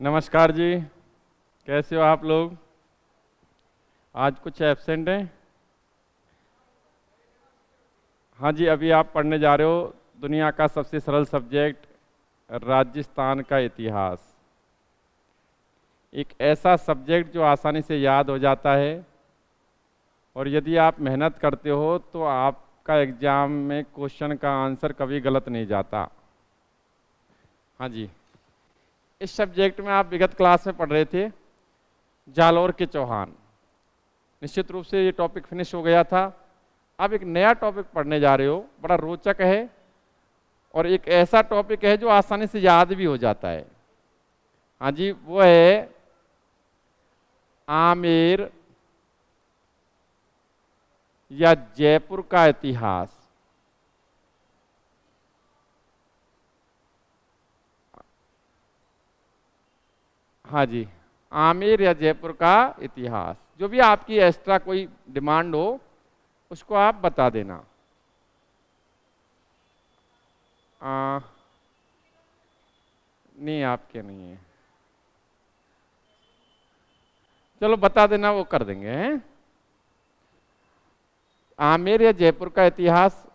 नमस्कार जी। कैसे हो आप लोग? आज कुछ एब्सेंट हैं? हाँ जी, अभी आप पढ़ने जा रहे हो दुनिया का सबसे सरल सब्जेक्ट राजस्थान का इतिहास। एक ऐसा सब्जेक्ट जो आसानी से याद हो जाता है और यदि आप मेहनत करते हो तो आपका एग्जाम में क्वेश्चन का आंसर कभी गलत नहीं जाता। हाँ जी, इस सब्जेक्ट में आप विगत क्लास में पढ़ रहे थे जालौर के चौहान। निश्चित रूप से ये टॉपिक फिनिश हो गया था। अब एक नया टॉपिक पढ़ने जा रहे हो, बड़ा रोचक है और एक ऐसा टॉपिक है जो आसानी से याद भी हो जाता है। हाँ जी, वो है आमेर या जयपुर का इतिहास। हाँ जी, आमेर या जयपुर का इतिहास। जो भी आपकी एक्स्ट्रा कोई डिमांड हो उसको आप बता देना। नहीं, आपके नहीं है, चलो बता देना, वो कर देंगे हैं? आमेर या जयपुर का इतिहास,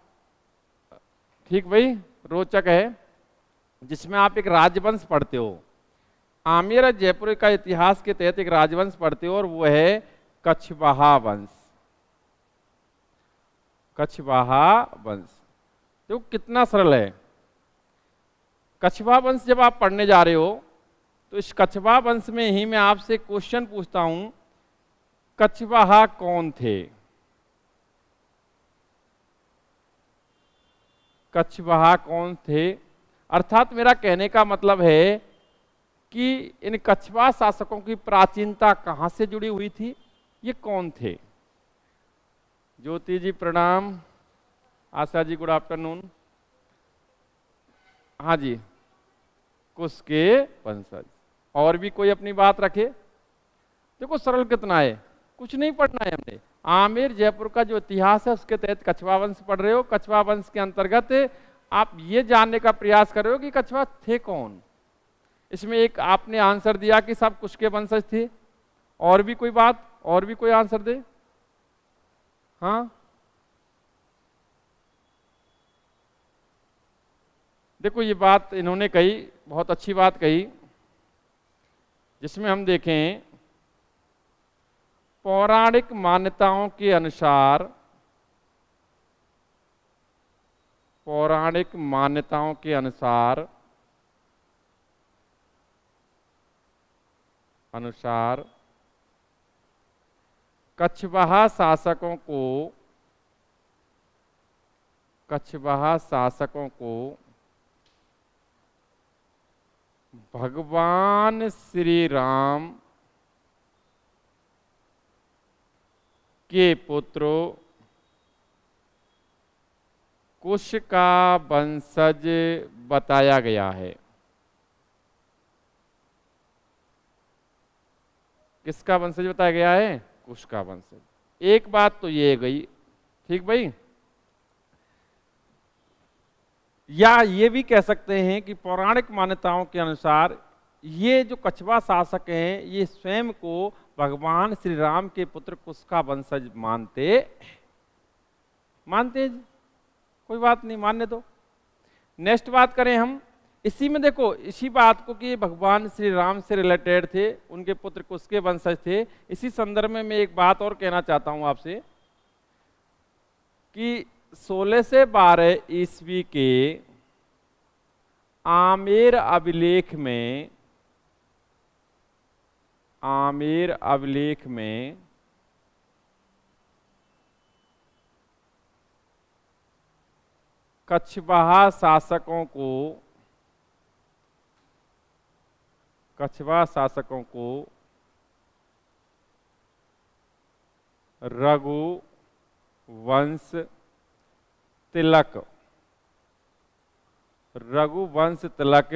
ठीक भाई, रोचक है, जिसमें आप एक राजवंश पढ़ते हो। आमेर और जयपुर का इतिहास के तहत एक राजवंश पढ़ते हो और वो है कछवाहा वंश। कछवाहा वंश देखो कितना सरल है। कछवाहा वंश जब आप पढ़ने जा रहे हो तो इस कछवाहा वंश में ही मैं आपसे क्वेश्चन पूछता हूं, कछवाहा कौन थे? कछवाहा कौन थे? अर्थात मेरा कहने का मतलब है कि इन कछवाहा शासकों की प्राचीनता कहां से जुड़ी हुई थी, ये कौन थे? ज्योति जी प्रणाम, आशा जी गुड आफ्टरनून। हाँ जी, कुश के वंशज। और भी कोई अपनी बात रखे? देखो सरल कितना है, कुछ नहीं पढ़ना है हमने। आमेर जयपुर का जो इतिहास है उसके तहत कछवाहा वंश पढ़ रहे हो। कछवाहा वंश के अंतर्गत आप ये जानने का प्रयास कर रहे हो कि कछवाहा थे कौन। इसमें एक आपने आंसर दिया कि सब कुश के वंशज थे। और भी कोई बात, और भी कोई आंसर दे? हाँ, देखो ये बात इन्होंने कही, बहुत अच्छी बात कही, जिसमें हम देखें पौराणिक मान्यताओं के अनुसार, पौराणिक मान्यताओं के अनुसार कछवाहा शासकों को, कछवाहा शासकों को भगवान श्री राम के पुत्र कुश का वंशज बताया गया है। किसका वंशज बताया गया है? कुश का वंशज। एक बात तो ये गई, ठीक भाई। या ये भी कह सकते हैं कि पौराणिक मान्यताओं के अनुसार ये जो कछवाहा शासक हैं ये स्वयं को भगवान श्री राम के पुत्र कुश का वंशज मानते हैं। कोई बात नहीं, मानने दो। नेक्स्ट बात करें हम, इसी में देखो इसी बात को कि भगवान श्री राम से रिलेटेड थे, उनके पुत्र कुश के वंशज थे। इसी संदर्भ में मैं एक बात और कहना चाहता हूं आपसे कि 16 से 12 ईस्वी के आमेर अभिलेख में, आमेर अभिलेख में कछवाहा शासकों को, कछवाहा शासकों को रघुवंश तिलक, रघुवंश तिलक,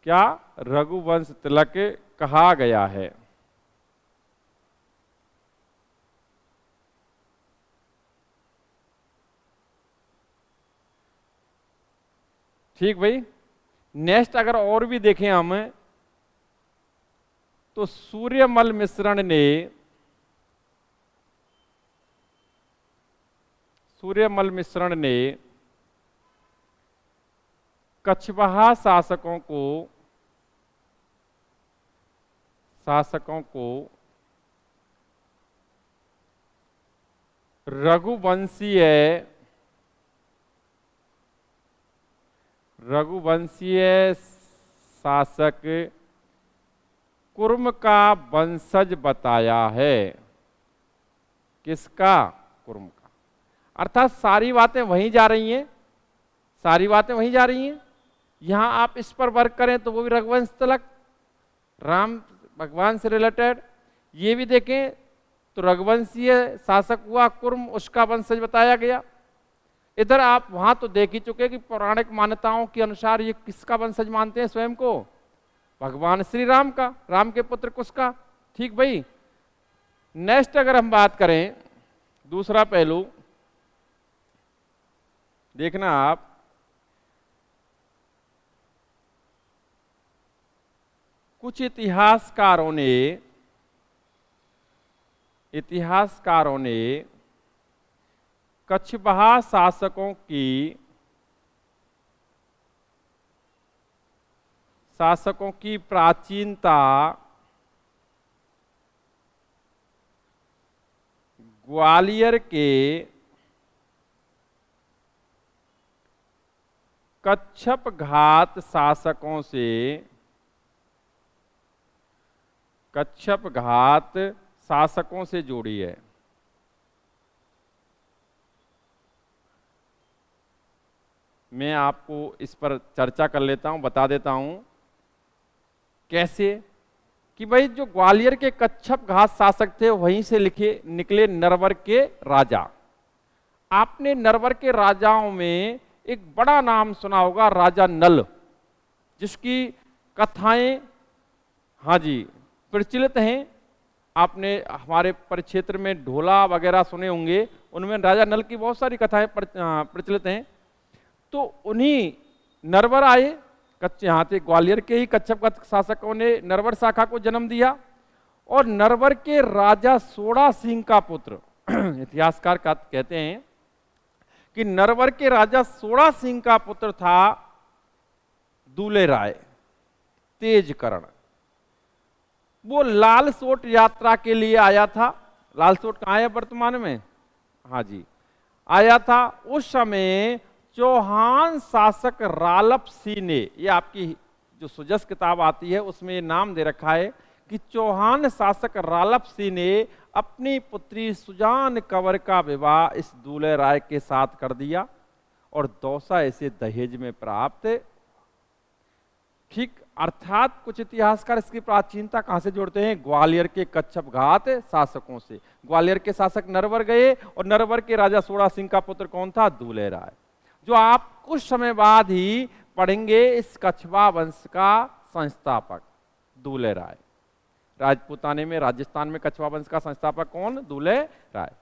क्या रघुवंश तिलक कहा गया है। ठीक भाई, नेक्स्ट अगर और भी देखें हम, तो सूर्यमल मिश्रण ने कछवाहा शासकों को रघुवंशीय शासक कुर्म का वंशज बताया है। किसका? कुर्म का। अर्थात सारी बातें वहीं जा रही हैं, यहां आप इस पर वर्क करें तो वो भी रघुवंश तिलक, राम भगवान से रिलेटेड। ये भी देखें तो रघुवंशीय शासक हुआ कुर्म, उसका वंशज बताया गया। इधर आप वहां तो देख ही चुके कि पौराणिक मान्यताओं के अनुसार ये किसका वंशज मानते हैं स्वयं को? भगवान श्री राम का, राम के पुत्र कुश का। ठीक भाई। नेक्स्ट अगर हम बात करें, दूसरा पहलू देखना आप, कुछ इतिहासकारों ने कछवाहा शासकों की प्राचीनता ग्वालियर के कच्छप घात शासकों से जोड़ी है। मैं आपको इस पर चर्चा कर लेता हूं, बता देता हूं कैसे। कि भाई जो ग्वालियर के कच्छप घात शासक थे वहीं से निकले नरवर के राजा। आपने नरवर के राजाओं में एक बड़ा नाम सुना होगा, राजा नल, जिसकी कथाएं हाँ जी प्रचलित हैं। आपने हमारे परिक्षेत्र में ढोला वगैरह सुने होंगे, उनमें राजा नल की बहुत सारी कथाएं प्रचलित हैं। तो उन्हीं नरवर आए, यहाँ थे ग्वालियर के ही कच्छप शासकों ने नरवर शाखा को जन्म दिया। और नरवर के राजा सोड़ा सिंह का पुत्र इतिहासकार कहते हैं कि नरवर के राजा सोड़ा सिंह का पुत्र था दूले राय तेजकरण। वो लालसोट यात्रा के लिए आया था। लालसोट कहाँ है वर्तमान में? हाँ जी, आया था। उस समय चौहान शासक रालप सिंह ने, ये आपकी जो सुजस किताब आती है उसमें ये नाम दे रखा है कि चौहान शासक रालप सिंह ने अपनी पुत्री सुजान कंवर का विवाह इस दूल्हे राय के साथ कर दिया और दौसा इसे दहेज में प्राप्त। ठीक, अर्थात कुछ इतिहासकार इसकी प्राचीनता कहां से जोड़ते हैं? ग्वालियर के कच्छप घात शासकों से। ग्वालियर के शासक नरवर गए और नरवर के राजा सोड़ा सिंह का पुत्र कौन था? दूल्हे राय, जो आप कुछ समय बाद ही पढ़ेंगे इस कछवा वंश का संस्थापक दूल्हे राय। राजपूताने में, राजस्थान में कछवा वंश का संस्थापक कौन? दूल्हे राय।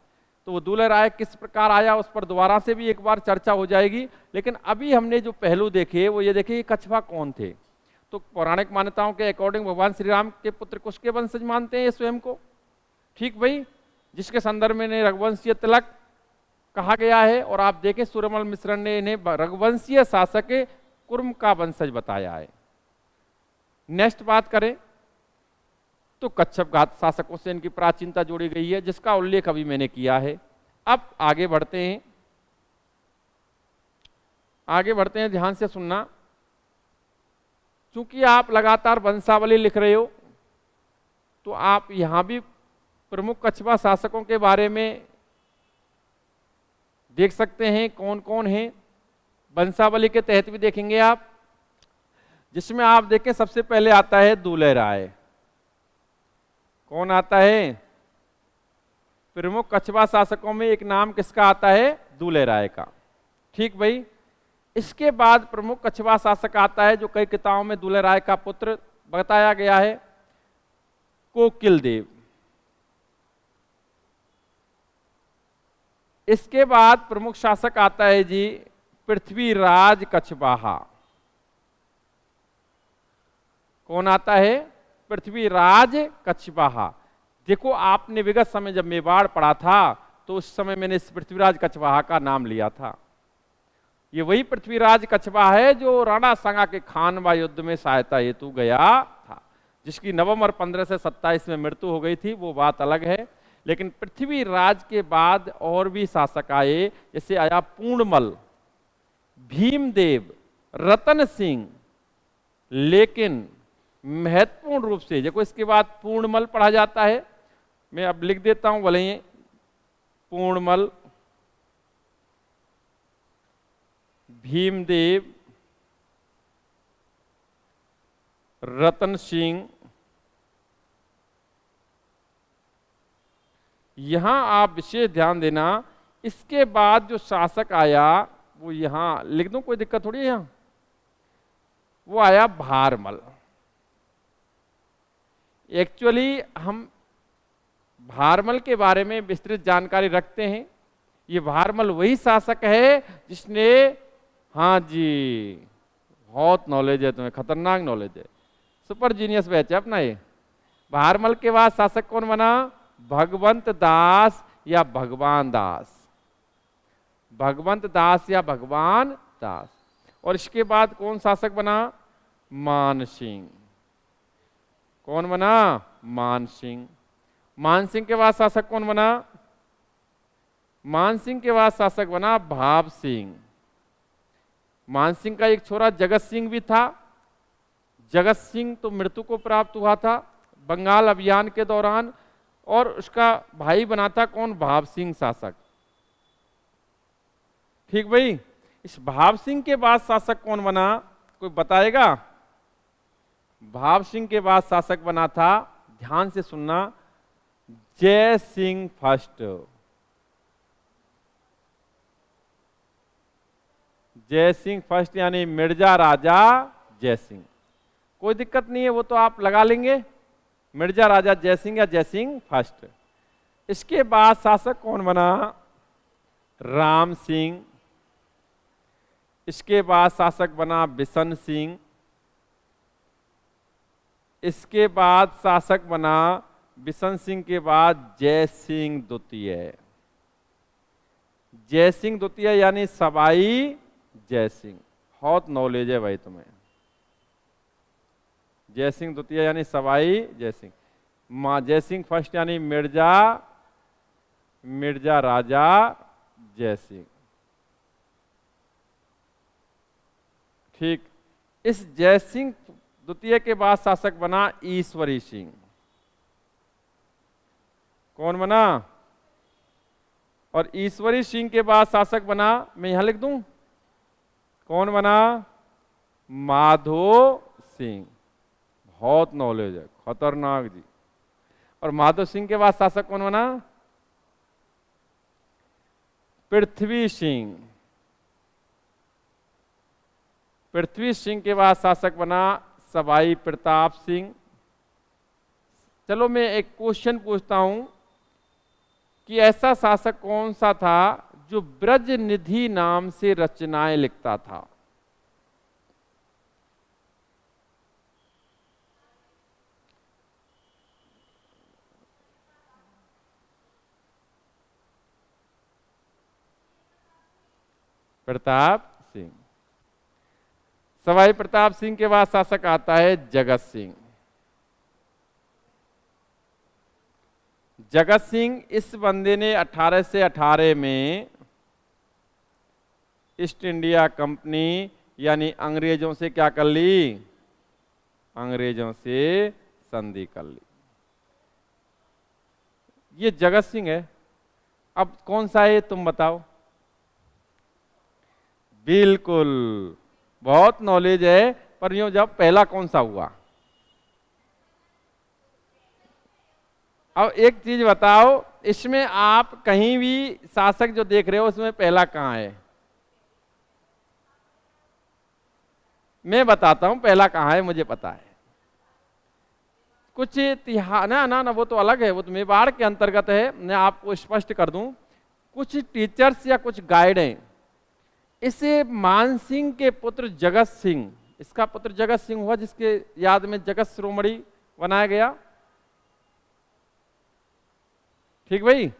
तो वो दूल्हे राय किस प्रकार आया उस पर दोबारा से भी एक बार चर्चा हो जाएगी। लेकिन अभी हमने जो पहलू देखे वो ये देखे कि कछवा कौन थे। तो पौराणिक मान्यताओं के अकॉर्डिंग भगवान श्री राम के पुत्र कुश के वंशज मानते हैं स्वयं को। ठीक भाई, जिसके संदर्भ में रघुवंशीय तिलक कहा गया है। और आप देखें सूर्यमल मिश्रण ने इन्हें रघुवंशीय शासक कुर्म का वंशज बताया है। नेक्स्ट बात करें तो कच्छप घात शासकों से इनकी प्राचीनता जोड़ी गई है, जिसका उल्लेख अभी मैंने किया है। अब आगे बढ़ते हैं, ध्यान से सुनना। चूंकि आप लगातार वंशावली लिख रहे हो तो आप यहां भी प्रमुख कछवा शासकों के बारे में देख सकते हैं कौन कौन हैं। वंशावली के तहत भी देखेंगे आप, जिसमें आप देखें सबसे पहले आता है दूल्हे राय। कौन आता है? प्रमुख कछवा शासकों में एक नाम किसका आता है? दूल्हे राय का। ठीक भाई, इसके बाद प्रमुख कछवा शासक आता है जो कई किताबों में दूल्हे राय का पुत्र बताया गया है, कोकिल देव। इसके बाद प्रमुख शासक आता है जी पृथ्वीराज कछवाहा। कौन आता है? पृथ्वीराज कछवाहा। देखो आपने विगत समय जब मेवाड़ पढ़ा था तो उस समय मैंने इस पृथ्वीराज कछवाहा का नाम लिया था। ये वही पृथ्वीराज कछवाहा है जो राणा सांगा के खानवा युद्ध में सहायता हेतु गया था, जिसकी नवंबर 1527 में मृत्यु हो गई थी, वो बात अलग है। लेकिन पृथ्वीराज के बाद और भी शासक आए, जैसे आया पूर्णमल, भीमदेव, रतन सिंह। लेकिन महत्वपूर्ण रूप से देखो इसके बाद पूर्णमल पढ़ा जाता है, मैं अब लिख देता हूं भले ही, पूर्णमल, भीमदेव, रतन सिंह। यहां आप विशेष ध्यान देना, इसके बाद जो शासक आया वो यहां लिख दूं, कोई दिक्कत थोड़ी है यहां, वो आया भारमल। एक्चुअली हम भारमल के बारे में विस्तृत जानकारी रखते हैं। ये भारमल वही शासक है जिसने, हाँ जी बहुत नॉलेज है तुम्हें, खतरनाक नॉलेज है, सुपर जीनियस बैच है अपना ये। भारमल के बाद शासक कौन बना? भगवंत दास या भगवान दास, भगवंत दास या भगवान दास। और इसके बाद कौन शासक बना? मान सिंह। कौन बना? मान सिंह। मान सिंह के बाद शासक कौन बना? मान सिंह के बाद शासक बना भाव सिंह। मान सिंह का एक छोरा जगत सिंह भी था। जगत सिंह तो मृत्यु को प्राप्त हुआ था बंगाल अभियान के दौरान, और उसका भाई बना था कौन? भाव सिंह शासक। ठीक भाई, इस भाव सिंह के बाद शासक कौन बना, कोई बताएगा? भाव सिंह के बाद शासक बना था, ध्यान से सुनना, जय सिंह फर्स्ट। जय सिंह फर्स्ट यानी मिर्जा राजा जय सिंह। कोई दिक्कत नहीं है, वो तो आप लगा लेंगे, मिर्जा राजा जय सिंह या जय सिंह फर्स्ट। इसके बाद शासक कौन बना? राम सिंह। इसके बाद शासक बना बिशन सिंह। इसके बाद शासक बना, बिशन सिंह के बाद जय सिंह द्वितीय। जय सिंह द्वितीय यानी सवाई जय सिंह। बहुत नॉलेज है भाई तुम्हें। जय सिंह द्वितीय यानी सवाई जय सिंह। जय सिंह फर्स्ट यानी मिर्जा राजा जय सिंह। ठीक, इस जय सिंह द्वितीय के बाद शासक बना ईश्वरी सिंह। कौन बना? और ईश्वरी सिंह के बाद शासक बना, मैं यहां लिख दूं, कौन बना? माधो सिंह। बहुत नॉलेज है, खतरनाक जी। और माधो सिंह के बाद शासक कौन बना? पृथ्वी सिंह। पृथ्वी सिंह के बाद शासक बना सवाई प्रताप सिंह। चलो मैं एक क्वेश्चन पूछता हूं कि ऐसा शासक कौन सा था जो ब्रज निधि नाम से रचनाएं लिखता था? प्रताप सिंह। सवाई प्रताप सिंह के बाद शासक आता है जगत सिंह। जगत सिंह, इस बंदे ने 1818 में ईस्ट इंडिया कंपनी यानी अंग्रेजों से क्या कर ली? अंग्रेजों से संधि कर ली। ये जगत सिंह है। अब कौन सा है तुम बताओ? बिल्कुल, बहुत नॉलेज है, पर यूं जब पहला कौन सा हुआ? अब एक चीज बताओ, इसमें आप कहीं भी शासक जो देख रहे हो उसमें पहला कहां है? मैं बताता हूं पहला कहां है, मुझे पता है। कुछ इतिहास ना वो तो अलग है, वो तो मेवाड़ के अंतर्गत है। मैं आपको स्पष्ट कर दूं, कुछ टीचर्स या कुछ गाइड हैं, इसे मान सिंह के पुत्र जगत सिंह इसका पुत्र जगत सिंह हुआ, जिसके याद में जगत शिरोमणि बनाया गया। ठीक भाई,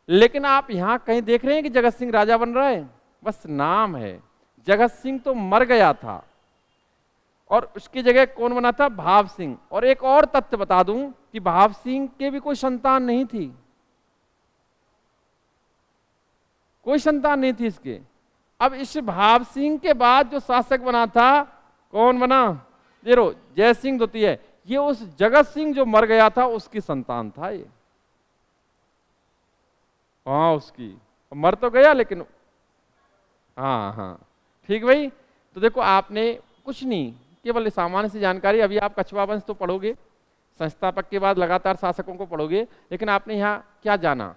लेकिन आप यहां कहीं देख रहे हैं कि जगत सिंह राजा बन रहा है? बस नाम है। जगत सिंह तो मर गया था और उसकी जगह कौन बना था? भाव सिंह। और एक और तथ्य बता दूं कि भाव सिंह के भी कोई संतान नहीं थी, कोई संतान नहीं थी इसके। अब इस भाव सिंह के बाद जो शासक बना था, कौन बना? देखो, जय सिंह द्वितीय। ये उस जगत सिंह जो मर गया था उसकी संतान था ये। हाँ, उसकी मर तो गया लेकिन, हाँ हाँ ठीक भाई। तो देखो, आपने कुछ नहीं, केवल सामान्य सी जानकारी। अभी आप कछवा वंश तो पढ़ोगे, संस्थापक के बाद लगातार शासकों को पढ़ोगे, लेकिन आपने यहाँ क्या जाना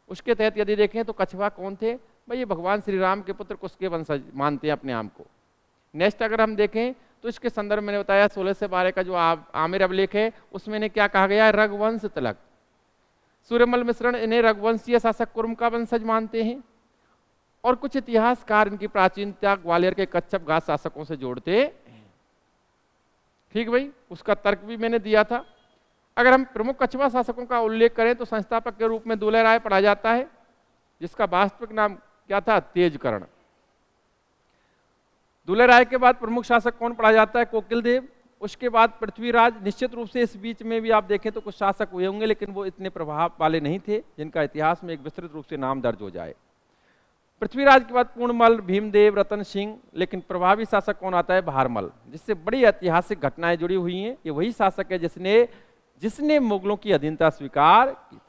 उसके तहत यदि देखें तो कछवा कौन थे भाई? ये भगवान श्री राम के पुत्र कुसके वंशज मानते हैं अपने आप को। नेक्स्ट अगर हम देखें तो इसके संदर्भ में मैंने बताया 16 से 12 का जो आमिर अभिलेख है, उसमें इन्हें क्या कहा गया है? रघुवंश तिलक। सूर्यमल मिश्रण इन्हें रघुवंशीय शासक कुर्म का वंशज मानते हैं, और कुछ इतिहासकार इनकी प्राचीनता ग्वालियर के कच्छप घाट शासकों से जोड़ते हैं। ठीक भाई, उसका तर्क भी मैंने दिया था। अगर हम प्रमुख कछवा शासकों का उल्लेख करें तो संस्थापक के रूप में दुलेर राय पढ़ा जाता है, जिसका वास्तविक नाम क्या था? तेजकर्ण। दुलेर राय के बाद प्रमुख शासक कौन पढ़ा जाता है? कोकिल देव। उसके बाद पृथ्वीराज। निश्चित रूप से इस बीच में भी आप देखें तो कुछ शासक हुए होंगे, लेकिन वो इतने प्रभाव वाले नहीं थे जिनका इतिहास में एक विस्तृत रूप से नाम दर्ज हो जाए। पृथ्वीराज के बाद पूर्णमल, भीमदेव, रतन सिंह। लेकिन प्रभावी शासक कौन आता है? भारमल, जिससे बड़ी ऐतिहासिक घटनाएं जुड़ी हुई हैं। ये वही शासक है जिसने मुगलों की अधीनता स्वीकार की थी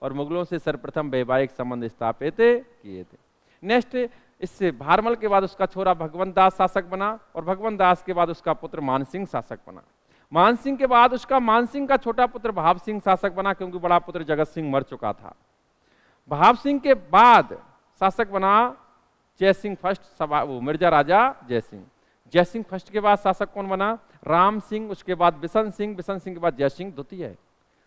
और मुगलों से सर्वप्रथम वैवाहिक संबंध स्थापित किए थे। नेक्स्ट, इससे भारमल के बाद उसका छोरा भगवंत दास शासक बना, और भगवंत दास के बाद उसका पुत्र मानसिंह शासक बना। मानसिंह के बाद उसका मानसिंह का छोटा पुत्र भाव सिंह शासक बना, क्योंकि बड़ा पुत्र जगत सिंह मर चुका था। भाव सिंह के बाद शासक बना जयसिंह फर्स्ट, मिर्जा राजा जयसिंह। जयसिंह फर्स्ट के बाद शासक कौन बना? राम सिंह। उसके बाद बिशन सिंह, बिशन सिंह के बाद जयसिंह द्वितीय,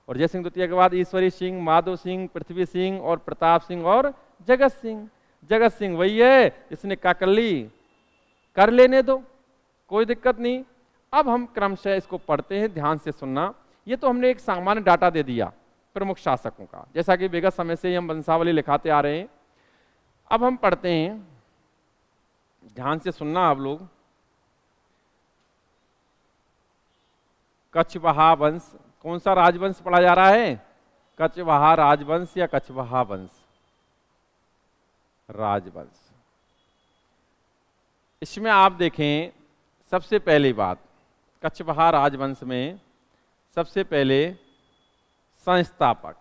और जयसिंह द्वितीय के बाद ईश्वरी सिंह, माधव सिंह, पृथ्वी सिंह और प्रताप सिंह और जगत सिंह। जगत सिंह वही है इसने काकली कर लेने दो, कोई दिक्कत नहीं। अब हम क्रमशः इसको पढ़ते हैं, ध्यान से सुनना। ये तो हमने एक सामान्य डाटा दे दिया प्रमुख शासकों का, जैसा कि विगत समय से हम वंशावली लिखाते आ रहे हैं। अब हम पढ़ते हैं, ध्यान से सुनना आप लोग। कछवाहा वंश, कौन सा राजवंश पढ़ा जा रहा है? कछवाहा राजवंश या कछवाहा वंश? राजवंश। इसमें आप देखें, सबसे पहली बात, कछवाहा राजवंश में सबसे पहले संस्थापक,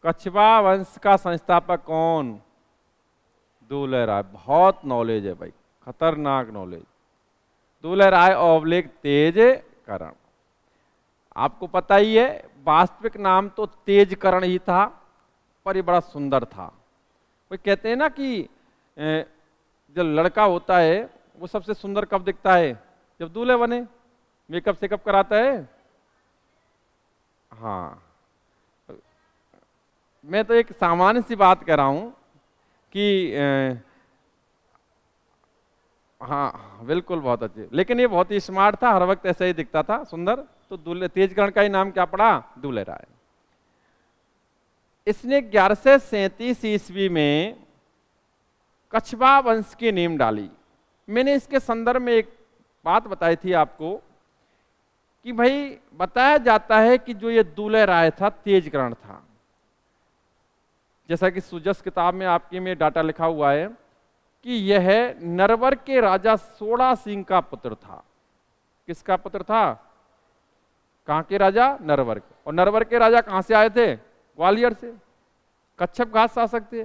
कछवा वंश का संस्थापक कौन? दुलेर राय। बहुत नॉलेज है भाई, खतरनाक नॉलेज। दुलेर राय ऑब्लिक तेजकर्ण। आपको पता ही है, वास्तविक नाम तो तेजकर्ण ही था, पर ये बड़ा सुंदर था। वो कहते हैं ना कि जब लड़का होता है वो सबसे सुंदर कब दिखता है? जब दूल्हे बने, मेकअप सेकअप कराता है। हाँ, मैं तो एक सामान्य सी बात कह रहा हूं कि हाँ बिल्कुल बहुत अच्छे, लेकिन ये बहुत ही स्मार्ट था, हर वक्त ऐसा ही दिखता था सुंदर। तो दूल्हे तेजकर्ण का ही नाम क्या पड़ा? दुलेर राय। इसने 1137 ईस्वी में कछवा वंश की नींव डाली। मैंने इसके संदर्भ में एक बात बताई थी आपको कि भाई बताया जाता है कि जो ये दुलेर राय था तेजकर्ण था, जैसा कि सुजस किताब में आपके में डाटा लिखा हुआ है कि यह नरवर के राजा सोड़ा सिंह का पुत्र था। किसका पुत्र था? कहां के राजा? नरवर के। और नरवर के राजा कहां से आए थे? ग्वालियर से। कच्छप घाट शासक थे।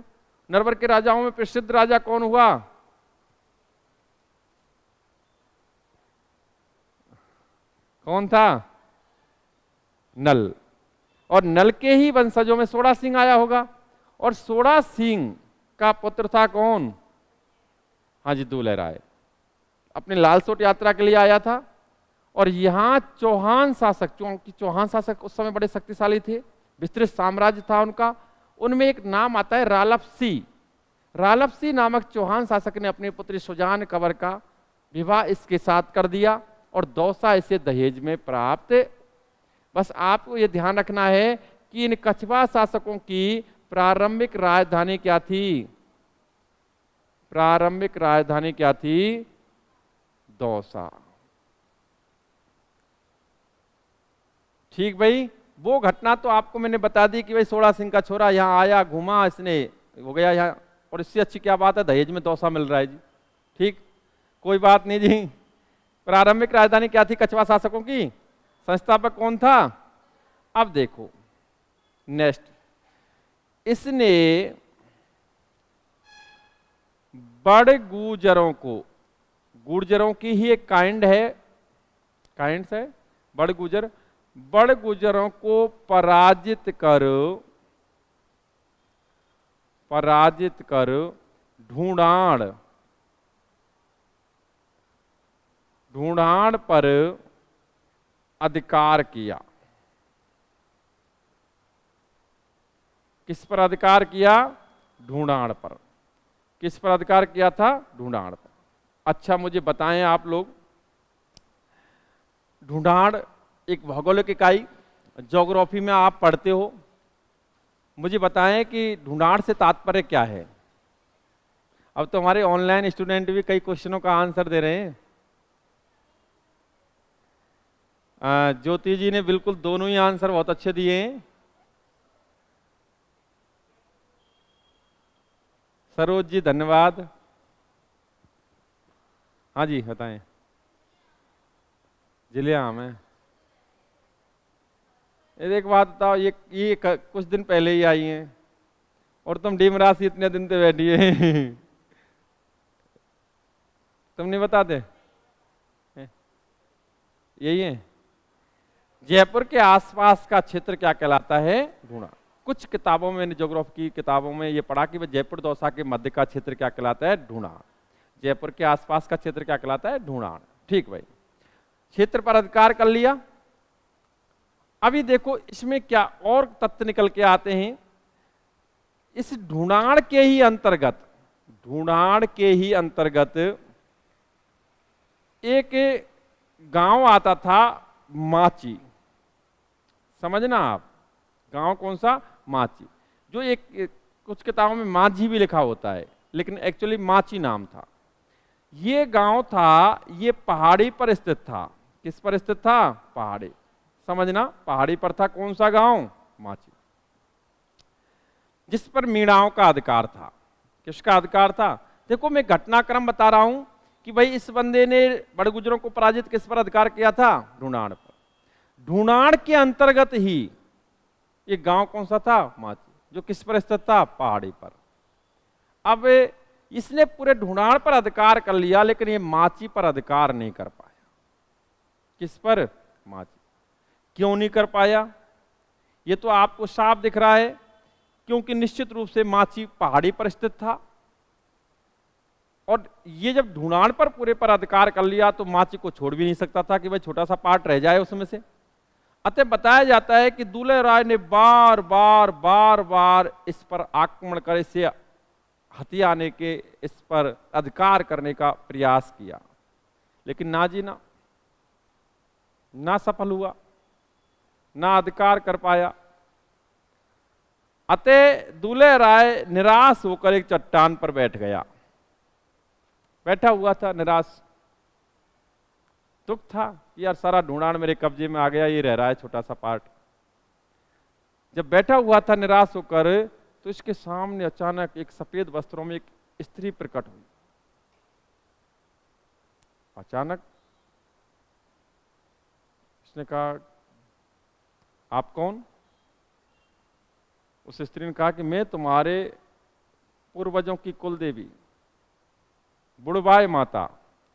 नरवर के राजाओं में प्रसिद्ध राजा कौन हुआ? कौन था? नल। और नल के ही वंशजों में सोड़ा सिंह आया होगा, और सोड़ा सिंह का पुत्र था कौन? हाँ जी, दुलेर राय। अपने लालसोट यात्रा के लिए आया था, और यहां चौहान शासक, चौहान शासक उस समय बड़े शक्तिशाली थे, विस्तृत साम्राज्य था उनका। उनमें एक नाम आता है रालफ सी। रालपसी नामक चौहान शासक ने अपनी पुत्री सुजान कंवर का विवाह इसके साथ कर दिया और दौसा इसे दहेज में प्राप्त। बस आपको ये ध्यान रखना है कि इन कछवा शासकों की प्रारंभिक राजधानी क्या थी? प्रारंभिक राजधानी क्या थी? दौसा। ठीक भाई, वो घटना तो आपको मैंने बता दी कि भाई सोड़ा सिंह का छोरा यहाँ आया, घूमा, इसने हो गया यहाँ, और इससे अच्छी क्या बात है, दहेज में दौसा मिल रहा है जी। ठीक, कोई बात नहीं जी। प्रारंभिक राजधानी क्या थी कछवा शासकों की? संस्थापक कौन था? अब देखो नेक्स्ट, इसने बड़ गुर्जरों को, गुर्जरों की ही एक काइंड है, काइंड्स है बड़ गुर्जर, बड़ गुर्जरों को पराजित कर ढूंढाड़ पर अधिकार किया। किस पर अधिकार किया? ढूंढाड़ पर। किस पर अधिकार किया था? ढूंढाड़ पर। अच्छा मुझे बताएं आप लोग, ढूंढाड़ एक भौगोलिक इकाई, ज्योग्राफी में आप पढ़ते हो, मुझे बताएं कि ढूंढाड़ से तात्पर्य क्या है? अब तो हमारे ऑनलाइन स्टूडेंट भी कई क्वेश्चनों का आंसर दे रहे हैं। ज्योति जी ने बिल्कुल दोनों ही आंसर बहुत अच्छे दिए हैं। सरोज जी धन्यवाद। हाँ जी बताएं। जिले आम है। एक बात बताओ, ये कुछ दिन पहले ही आई हैं और तुम डीम राशि इतने दिन से बैठी है तुम नहीं बताते? यही है। जयपुर के आसपास का क्षेत्र क्या कहलाता है? ढूंढा। कुछ किताबों में, मैंने ज्योग्राफी की किताबों में ये पढ़ा कि जयपुर दौसा के मध्य का क्षेत्र क्या कहलाता है? ढूंढा। जयपुर के आसपास का क्षेत्र क्या कहलाता है? ढूंढाड़। ठीक भाई, क्षेत्र पर अधिकार कर लिया। अभी देखो इसमें क्या और तथ्य निकल के आते हैं। इस ढूंढाड़ के ही अंतर्गत एक गांव आता था माची। समझना आप, गांव कौन सा? माची। जो एक कुछ किताबों में माझी भी लिखा होता है, लेकिन एक्चुअली माची नाम था। ये गांव था, ये पहाड़ी पर स्थित था। किस पर स्थित था? पहाड़ी। समझना, पहाड़ी पर था। कौन सा गांव? माची। जिस पर मीणाओं का अधिकार था। किसका अधिकार था? देखो मैं घटनाक्रम बता रहा हूं कि भाई इस बंदे ने बड़ गुर्जरों को पराजित किस पर अधिकार किया था? ढूंढाड़ पर। ढूंढाड़ के अंतर्गत ही ये गांव कौन सा था? माची। जो किस पर स्थित था? पहाड़ी पर। अब इसने पूरे ढूंढाड़ पर अधिकार कर लिया, लेकिन ये माची पर अधिकार नहीं कर पाया। किस पर? माची। क्यों नहीं कर पाया? ये तो आपको साफ दिख रहा है, क्योंकि निश्चित रूप से माची पहाड़ी पर स्थित था, और ये जब ढूंढाड़ पर पूरे पर अधिकार कर लिया तो माची को छोड़ भी नहीं सकता था कि भाई छोटा सा पार्ट रह जाए उसमें से। अतः बताया जाता है कि दुल्हे राय ने बार बार इस पर आक्रमण कर इसे हथियाने के, इस पर अधिकार करने का प्रयास किया, लेकिन ना जी ना सफल हुआ, ना अधिकार कर पाया। अतः दुल्हे राय निराश होकर एक चट्टान पर बैठ गया। बैठा हुआ था निराश, दुख था कि यार सारा ढूंढाड़ मेरे कब्जे में आ गया, ये रह रहा है छोटा सा पार्ट। जब बैठा हुआ था निराश होकर, तो इसके सामने अचानक एक सफेद वस्त्रों में एक स्त्री प्रकट हुई। अचानक उसने कहा, आप कौन? उस स्त्री ने कहा कि मैं तुम्हारे पूर्वजों की कुल देवी बुढ़बाई माता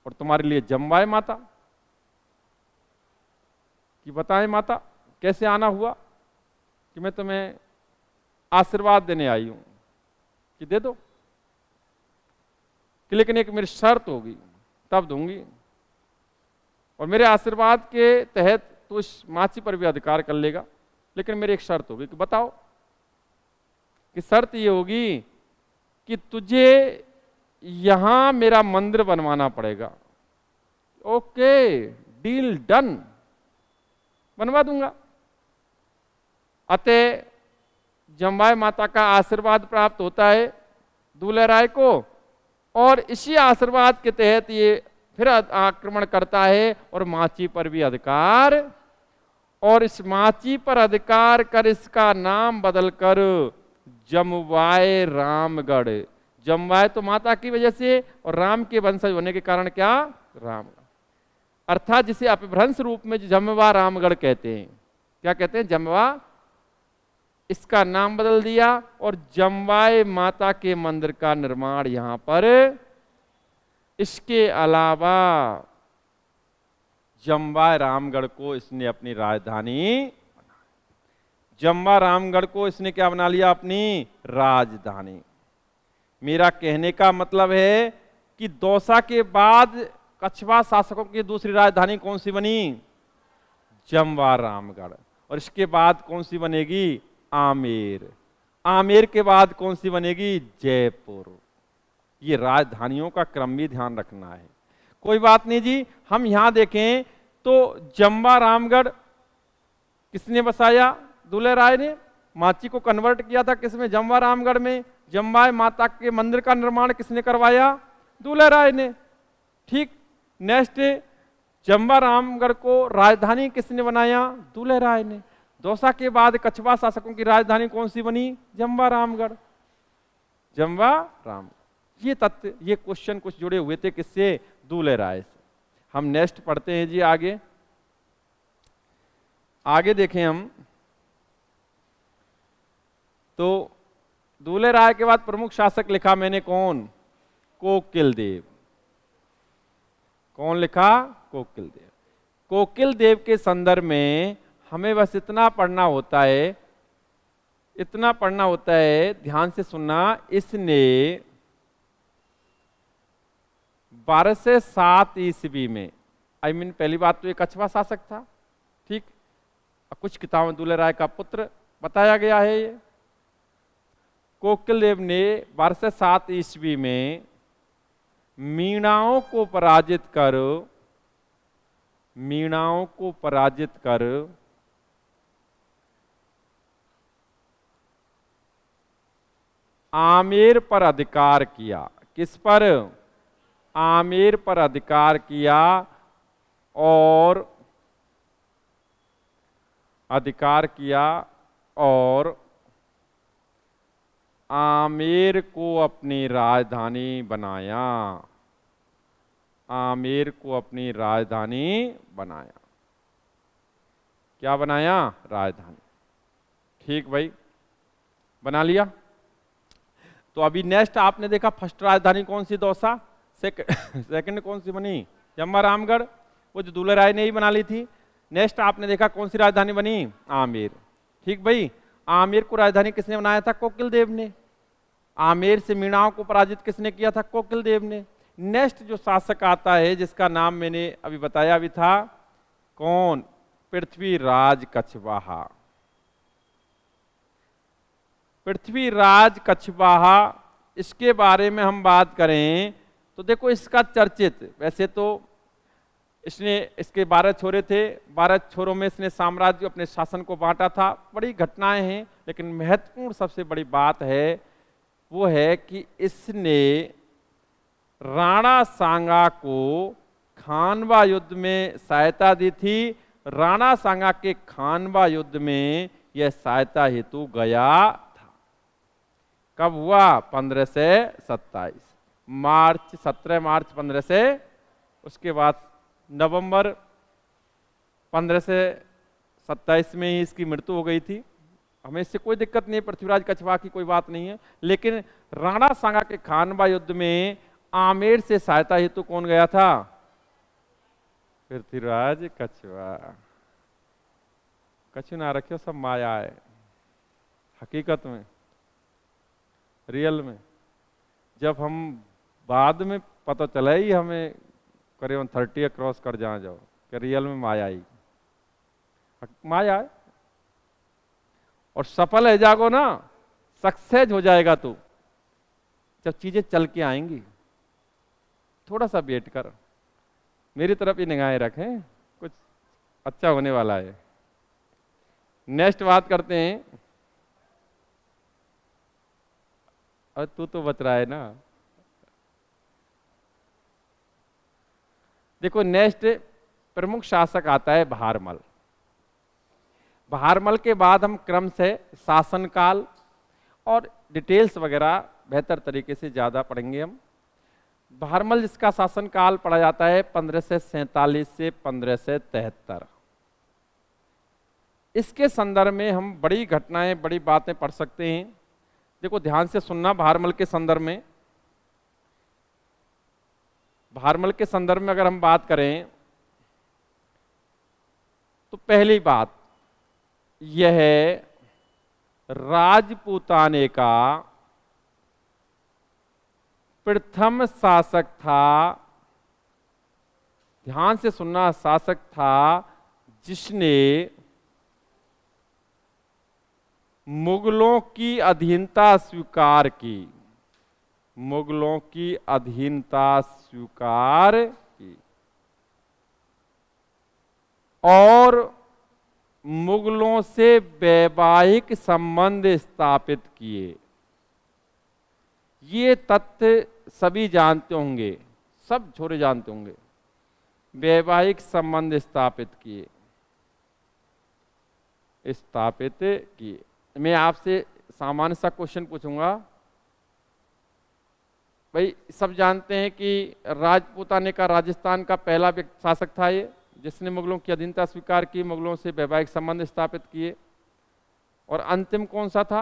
और तुम्हारे लिए जमवाई माता कि बताएं माता कैसे आना हुआ कि मैं तुम्हें आशीर्वाद देने आई हूं कि दे दो, कि लेकिन एक मेरी शर्त होगी तब दूंगी, और मेरे आशीर्वाद के तहत तो इस माची पर भी अधिकार कर लेगा, लेकिन मेरी एक शर्त होगी कि बताओ। कि शर्त ये होगी कि तुझे यहां मेरा मंदिर बनवाना पड़ेगा। ओके, डील डन, बनवा दूंगा। अतः जम्बाई माता का आशीर्वाद प्राप्त होता है दूल्हे राय को, और इसी आशीर्वाद के तहत ये फिर आक्रमण करता है और माची पर भी अधिकार, और इस माची पर अधिकार कर इसका नाम बदलकर जमवाय रामगढ़। जमवाय तो माता की वजह से और राम के वंशज होने के कारण क्या, राम, अर्थात जिसे अपभ्रंश रूप में जमवा रामगढ़ कहते हैं। क्या कहते हैं, जमवा, इसका नाम बदल दिया और जमवाय माता के मंदिर का निर्माण यहां पर। इसके अलावा जमवाय रामगढ़ को इसने अपनी राजधानी, जमवा रामगढ़ को इसने क्या बना लिया, अपनी राजधानी। मेरा कहने का मतलब है कि दौसा के बाद कछवाहा शासकों की दूसरी राजधानी कौन सी बनी, जमवा रामगढ़, और इसके बाद कौन सी बनेगी, आमेर। आमेर के बाद कौन सी बनेगी, जयपुर। ये राजधानियों का क्रम भी ध्यान रखना है। कोई बात नहीं जी, हम यहां देखें तो जमवा रामगढ़ किसने बसाया, दूल्हे राय ने। माची को कन्वर्ट किया था किसमें, जमवा रामगढ़ में। जमवाय माता के मंदिर का निर्माण किसने करवाया, दूल्हे राय ने। ठीक, नेक्स्ट, जमवा रामगढ़ को राजधानी किसने बनाया, दूल्हे राय ने। दौसा के बाद कछवाहा शासकों की राजधानी कौन सी बनी, जमवा रामगढ़, जमवा राम। ये तथ्य, ये क्वेश्चन कुछ जुड़े हुए थे किससे, दूल्हे राय से। हम नेक्स्ट पढ़ते हैं जी आगे। आगे देखें हम तो दूल्हे राय के बाद प्रमुख शासक लिखा मैंने, कौन, कोकिल देव। कौन लिखा, कोकिल देव। कोकिल देव के संदर्भ में हमें बस इतना पढ़ना होता है, इतना पढ़ना होता है, ध्यान से सुनना। इसने 1207 ईस्वी में, पहली बात तो ये कछवाहा शासक था, ठीक। कुछ किताबों में दूल्हे राय का पुत्र बताया गया है। ये कोकिल देव ने 1207 ईस्वी में मीणाओं को पराजित कर, मीणाओं को पराजित कर आमेर पर अधिकार किया। किस पर, आमेर पर अधिकार किया, और अधिकार किया और आमेर को अपनी राजधानी बनाया, आमेर को अपनी राजधानी बनाया। क्या बनाया, राजधानी। ठीक भाई, बना लिया। तो अभी नेक्स्ट आपने देखा, फर्स्ट राजधानी कौन सी, दौसा। सेकंड कौन सी बनी, जमवा रामगढ़, वो जो दूल्हे राय ने ही बना ली थी। नेक्स्ट आपने देखा कौन सी राजधानी बनी, आमेर। ठीक भाई, आमेर को राजधानी किसने बनाया था, कोकिल देव ने। आमेर से मीणाओं को पराजित किसने किया था, कोकिल देव ने। नेक्स्ट जो शासक आता है जिसका नाम मैंने अभी बताया भी था, कौन, पृथ्वीराज कछवाहा। पृथ्वीराज कछवाहा, इसके बारे में हम बात करें तो देखो इसका चर्चित, वैसे तो इसने, इसके 12 छोरे थे, 12 छोरों में इसने साम्राज्य, अपने शासन को बांटा था। बड़ी घटनाएं हैं, लेकिन महत्वपूर्ण सबसे बड़ी बात है वो है कि इसने राणा सांगा को खानवा युद्ध में सहायता दी थी। राणा सांगा के खानवा युद्ध में यह सहायता हेतु गया था। कब हुआ, 1527 मार्च, 17 मार्च 15 से, उसके बाद नवंबर 1527 में ही इसकी मृत्यु हो गई थी। हमें इससे कोई दिक्कत नहीं है, पृथ्वीराज कछवाहा की कोई बात नहीं है। लेकिन राणा सांगा के खानवा युद्ध में आमेर से सहायता हेतु कौन गया था, पृथ्वीराज कछवाहा। कछु ना रखियो, सब माया है, हकीकत में, रियल में। जब हम बाद में पता चला ही हमें करीबन 30 क्रॉस कर जाओ कि रियल में माया ही, माया है। और सफल है जागो ना, सक्सेस हो जाएगा तू। जब चीजें चल के आएंगी। थोड़ा सा वेट कर, मेरी तरफ ही निगाहें रखें, कुछ अच्छा होने वाला है। नेक्स्ट बात करते हैं। और तू तो बच रहा है ना। देखो नेक्स्ट प्रमुख शासक आता है भारमल। भारमल के बाद हम क्रम से शासनकाल और डिटेल्स वगैरह बेहतर तरीके से ज़्यादा पढ़ेंगे हम। भारमल जिसका शासनकाल पढ़ा जाता है 1547 से 1573। इसके संदर्भ में हम बड़ी घटनाएं, बड़ी बातें पढ़ सकते हैं। देखो ध्यान से सुनना। भारमल के संदर्भ में, भारमल के संदर्भ में अगर हम बात करें तो पहली बात यह राजपूताने का प्रथम शासक था। ध्यान से सुनना, शासक था जिसने मुगलों की अधीनता स्वीकार की। मुगलों की अधीनता स्वीकार की और मुगलों से वैवाहिक संबंध स्थापित किए। ये तथ्य सभी जानते होंगे, सब छोरे जानते होंगे। वैवाहिक संबंध स्थापित किए। मैं आपसे सामान्य सा क्वेश्चन पूछूंगा। भाई सब जानते हैं कि राजपूताने का राजस्थान का पहला शासक था ये, जिसने मुगलों की अधीनता स्वीकार की, मुगलों से वैवाहिक संबंध स्थापित किए। और अंतिम कौन सा था?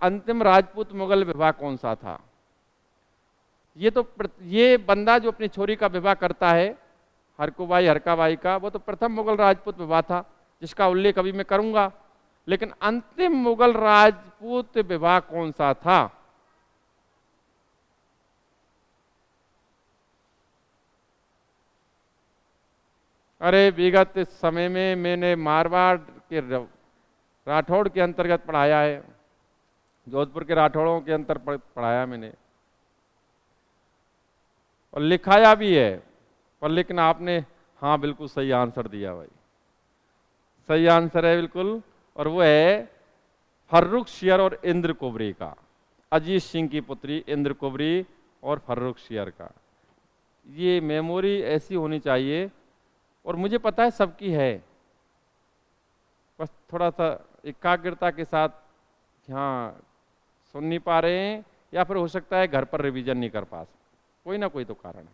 अंतिम राजपूत मुगल विवाह कौन सा था? ये बंदा जो अपनी छोरी का विवाह करता है, हरकुबाई हरकाबाई का, वो तो प्रथम मुगल राजपूत विवाह था, जिसका उल्लेख अभी मैं करूंगा। लेकिन अंतिम मुगल राजपूत विवाह कौन सा था? अरे विगत समय में मैंने मारवाड़ के राठौड़ के अंतर्गत पढ़ाया है, जोधपुर के राठौड़ों के अंतर पढ़ाया मैंने और लिखाया भी है। पर लेकिन आपने हाँ बिल्कुल सही आंसर दिया भाई, सही आंसर है बिल्कुल। और वो है फर्रुखशियर और इंद्र कुबरी का, अजीत सिंह की पुत्री इंद्र कुबरी और फर्रुखशियर का। ये मेमोरी ऐसी होनी चाहिए, और मुझे पता है सबकी है, बस थोड़ा सा एकाग्रता के साथ हाँ सुन नहीं पा रहे हैं, या फिर हो सकता है घर पर रिवीजन नहीं कर पा, कोई ना कोई तो कारण है।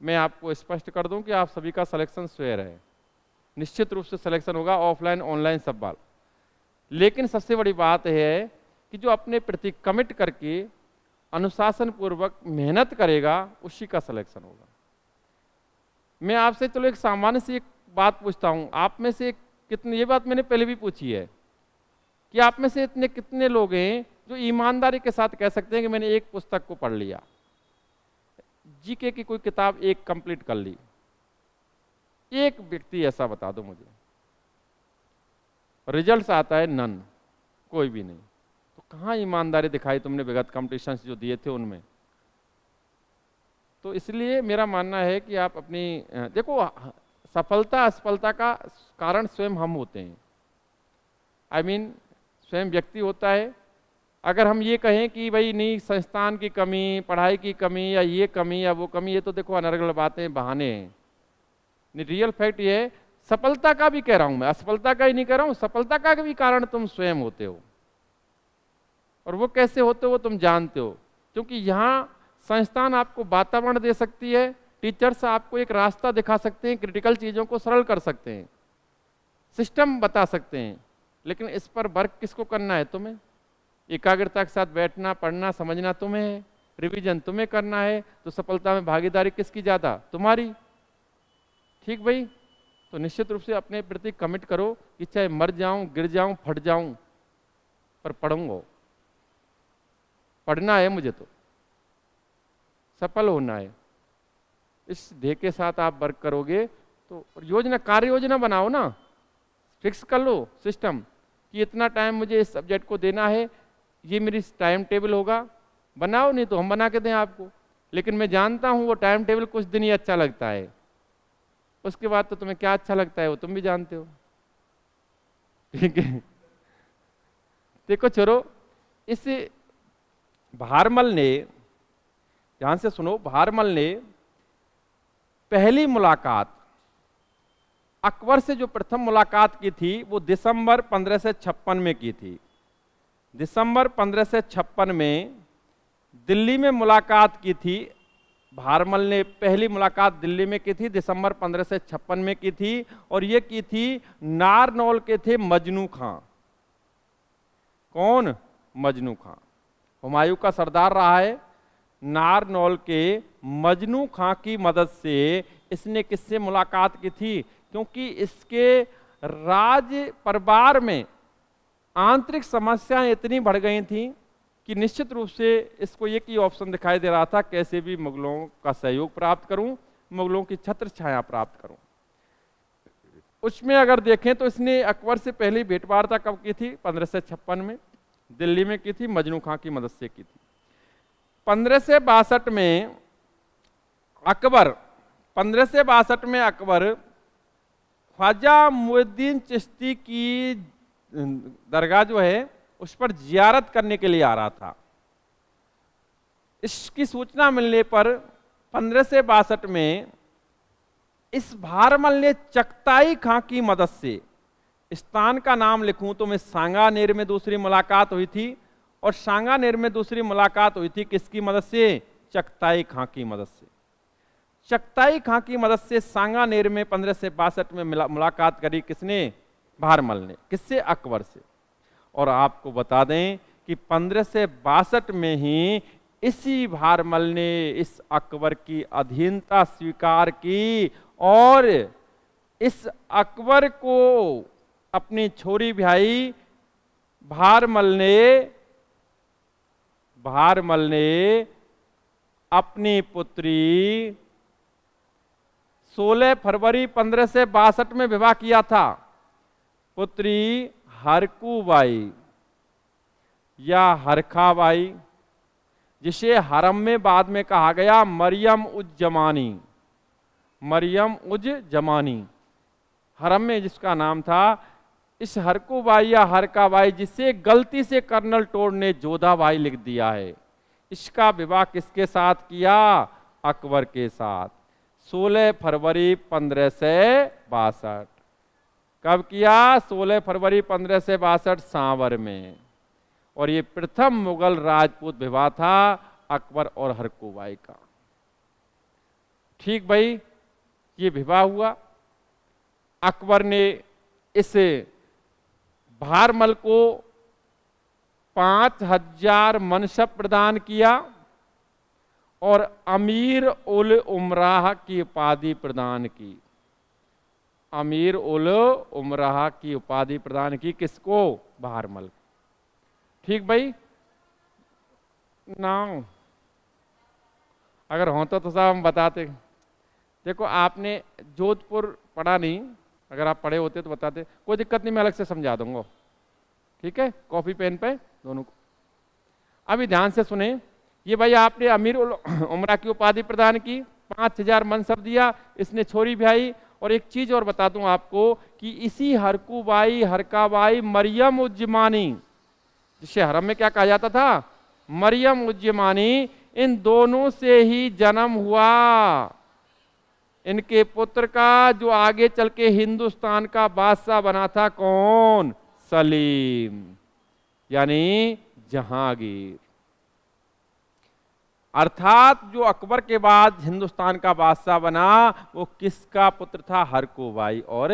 मैं आपको स्पष्ट कर दूं कि आप सभी का सिलेक्शन स्वेयर है, निश्चित रूप से सिलेक्शन होगा, ऑफलाइन ऑनलाइन सब बात। लेकिन सबसे बड़ी बात है कि जो अपने प्रति कमिट करके अनुशासन पूर्वक मेहनत करेगा उसी का सिलेक्शन होगा। मैं आपसे चलो एक सामान्य सी एक बात पूछता हूं, आप में से कितने, ये बात मैंने पहले भी पूछी है कि आप में से इतने कितने लोग हैं जो ईमानदारी के साथ कह सकते हैं कि मैंने एक पुस्तक को पढ़ लिया, जीके की कोई किताब एक कंप्लीट कर ली? एक व्यक्ति ऐसा बता दो मुझे। रिजल्ट्स आता है नन, कोई भी नहीं। तो कहाँ ईमानदारी दिखाई तुमने विगत कॉम्पिटिशन्स जो दिए थे उनमें? तो इसलिए मेरा मानना है कि आप अपनी देखो, सफलता असफलता का कारण स्वयं हम होते हैं। I mean, स्वयं व्यक्ति होता है। अगर हम ये कहें कि भाई नहीं संस्थान की कमी, पढ़ाई की कमी, या ये कमी या वो कमी, ये तो देखो अनर्गल बातें, बहाने हैं। रियल फैक्ट ये है, सफलता का भी कह रहा हूं मैं, असफलता का ही नहीं कह रहा हूं, सफलता का भी कारण तुम स्वयं होते हो। और वो कैसे होते हो तुम जानते हो, क्योंकि यहाँ संस्थान आपको वातावरण दे सकती है, टीचर्स आपको एक रास्ता दिखा सकते हैं, क्रिटिकल चीज़ों को सरल कर सकते हैं, सिस्टम बता सकते हैं। लेकिन इस पर वर्क किसको करना है? तुम्हें। एकाग्रता के साथ बैठना, पढ़ना, समझना तुम्हें है, रिवीजन तुम्हें करना है। तो सफलता में भागीदारी किसकी ज़्यादा? तुम्हारी। ठीक भाई? तो निश्चित रूप से अपने प्रति कमिट करो कि चाहे मर जाऊं, गिर जाऊं, फट जाऊं, पर पढ़ूंगा। पढ़ना है मुझे, तो सफल होना है। इस ध्येय के साथ आप वर्क करोगे तो योजना, कार्य योजना बनाओ ना, फिक्स कर लो सिस्टम कि इतना टाइम मुझे इस सब्जेक्ट को देना है, ये मेरी टाइम टेबल होगा, बनाओ, नहीं तो हम बना के दें आपको। लेकिन मैं जानता हूँ वो टाइम टेबल कुछ दिन ही अच्छा लगता है, उसके बाद तो तुम्हें क्या अच्छा लगता है वो तुम भी जानते हो। ठीक है, देखो छोरो, इस भारमल ने, ध्यान से सुनो, भारमल ने पहली मुलाकात अकबर से जो प्रथम मुलाकात की थी वो दिसंबर 1556 में की थी। दिसंबर 1556 में दिल्ली में मुलाकात की थी। भारमल ने पहली मुलाकात दिल्ली में की थी, दिसंबर 1556 में की थी, और ये की थी नारनौल के थे मजनू खां। कौन? मजनू खां, हुमायूं का सरदार रहा है। नारनौल के मजनू खां की मदद से इसने किससे मुलाकात की थी? क्योंकि इसके राज परिवार में आंतरिक समस्याएं इतनी बढ़ गई थीं कि निश्चित रूप से इसको एक ही ऑप्शन दिखाई दे रहा था, कैसे भी मुगलों का सहयोग प्राप्त करूं, मुगलों की छत्र छाया प्राप्त करूं। उसमें अगर देखें तो इसने अकबर से पहली भेंटवार्ता कब की थी? 1556 में दिल्ली में की थी, मजनू खां की मदद से की थी। 1562 में अकबर ख्वाजा मुइनुद्दीन चिश्ती की दरगाह जो है उस पर जियारत करने के लिए आ रहा था। इसकी सूचना मिलने पर 1562 में इस भारमल ने चगताई खां की मदद से, स्थान का नाम लिखूं तो मैं सांगानेर में दूसरी मुलाकात हुई थी, और सांगानेर में दूसरी मुलाकात हुई थी किसकी मदद से? चगताई खां की मदद से। चगताई खां की मदद से सांगानेर में 1562 में मुलाकात करी किसने? भारमल ने। किससे? अकबर से। और आपको बता दें कि 1562 में ही इसी भारमल ने इस अकबर की अधीनता स्वीकार की, और इस अकबर को अपनी छोरी भाई भारमल ने अपनी पुत्री 16 फरवरी 1562 में विवाह किया था। पुत्री हरकूबाई या हरखाबाई, जिसे हरम में बाद में कहा गया मरियम उज जमानी, हरम में जिसका नाम था। इस हरकूबाई या हरकाबाई, जिसे गलती से कर्नल टोड ने जोधाबाई लिख दिया है, इसका विवाह किसके साथ किया? अकबर के साथ। 16 फरवरी 1562। कब किया? 16 फरवरी 1562 सांवर में। और ये प्रथम मुगल राजपूत विवाह था अकबर और हरकूबाई का। ठीक भाई, ये विवाह हुआ। अकबर ने इस भारमल को 5000 मनसब प्रदान किया और अमीर उल उमराह की उपाधि प्रदान की। अमीर उल उमराह की उपाधि प्रदान की किसको? भारमल। ठीक भाई ना, अगर होता तो साहब हम बताते। देखो आपने जोधपुर पढ़ा नहीं, अगर आप पढ़े होते तो बताते, कोई दिक्कत नहीं, मैं अलग से समझा दूंगा। ठीक है, कॉपी पेन पे दोनों को। अभी ध्यान से सुने, ये भाई आपने अमीर उल उमरा की उपाधि प्रदान की, 5000 मनसब दिया, इसने छोरी ब्याही। और एक चीज और बता दूं आपको कि इसी हरकूबाई हरकाबाई मरियम उज्जमानी, जिसे हरम में क्या कहा जाता था? मरियम उज्जमानी, इन दोनों से ही जन्म हुआ इनके पुत्र का, जो आगे चल के हिंदुस्तान का बादशाह बना था। कौन? सलीम, यानी जहांगीर। अर्थात जो अकबर के बाद हिंदुस्तान का बादशाह बना वो किसका पुत्र था? हरकूबाई। और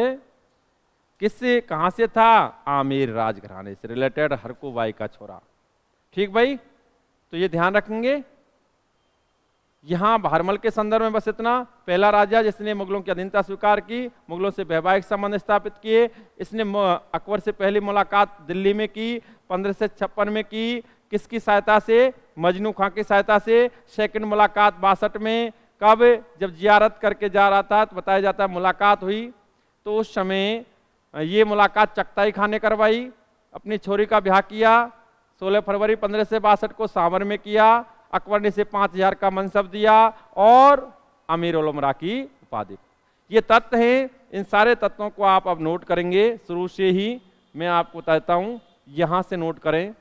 किससे, कहां से था? आमिर राजघराने से रिलेटेड हरकूबाई का छोरा। ठीक भाई, तो ये ध्यान रखेंगे। यहां भारमल के संदर्भ में बस इतना। पहला राजा जिसने मुगलों की अधीनता स्वीकार की, मुगलों से वैवाहिक संबंध स्थापित किए। इसने अकबर से पहली मुलाकात दिल्ली में की, 1556 में की। किसकी सहायता से? मजनू खां की सहायता से। सेकंड मुलाकात 62 में। कब? जब जियारत करके जा रहा था, तो बताया जाता है मुलाकात हुई। तो उस समय ये मुलाकात चगताई खां ने करवाई, अपनी छोरी का ब्याह किया 16 फरवरी 1562 को सावर में किया, अकबर ने इसे 5000 का मनसब दिया और अमीर उल उमरा की उपाधि। ये तत्व हैं, इन सारे तत्वों को आप अब नोट करेंगे। शुरू से ही मैं आपको बताता हूं, यहां से नोट करें।